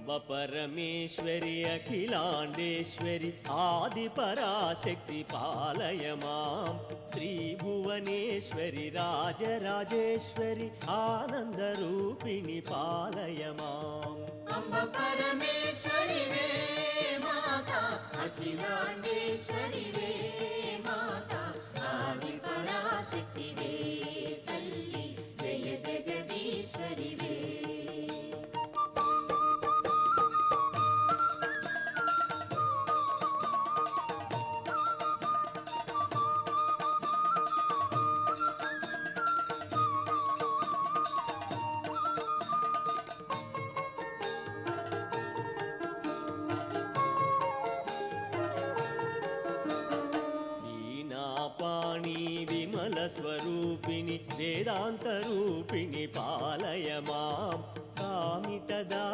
परमेश्वरि अखिलाण्डेश्वरि आदिपराशक्ति पालय मां श्रीभुवनेश्वरि राजराजेश्वरि आनन्दरूपिणि पालय माम् अम्ब परमेश्वरि वे माता अखिलाण्डेश्वरि वे माता आदिपराशक्ति वे तल्ली जय जगदीश्वरि वे पाणी विमल स्वरूपिणि वेदांत रूपिणि पालय मां कामितदा